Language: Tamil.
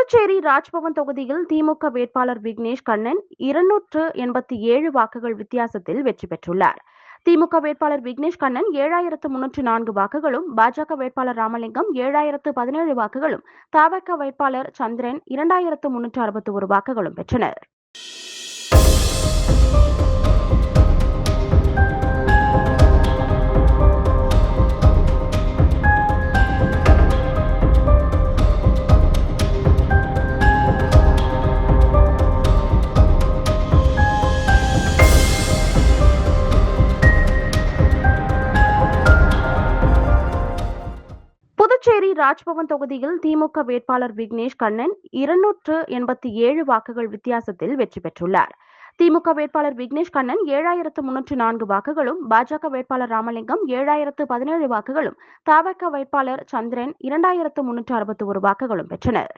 புதுச்சேரி ராஜ்பவன் தொகுதியில் திமுக வேட்பாளர் விக்னேஷ் கண்ணன் 287 வாக்குகள் வித்தியாசத்தில் வெற்றி பெற்றுள்ளார். திமுக வேட்பாளர் விக்னேஷ் கண்ணன் 7304 வாக்குகளும், பாஜக வேட்பாளர் ராமலிங்கம் 7017 வாக்குகளும், தவிக வேட்பாளர் சந்திரன் 2361 வாக்குகளும் பெற்றனர். புதுச்சேரி ராஜ்பவன் தொகுதியில் திமுக வேட்பாளர் விக்னேஷ் கண்ணன் 287 வாக்குகள் வித்தியாசத்தில் வெற்றி பெற்றுள்ளார். திமுக வேட்பாளர் விக்னேஷ் கண்ணன் 7304 வாக்குகளும், பாஜக வேட்பாளர் ராமலிங்கம் 7017 வாக்குகளும், தவிக வேட்பாளர் சந்திரன் 2361 வாக்குகளும் பெற்றனர்.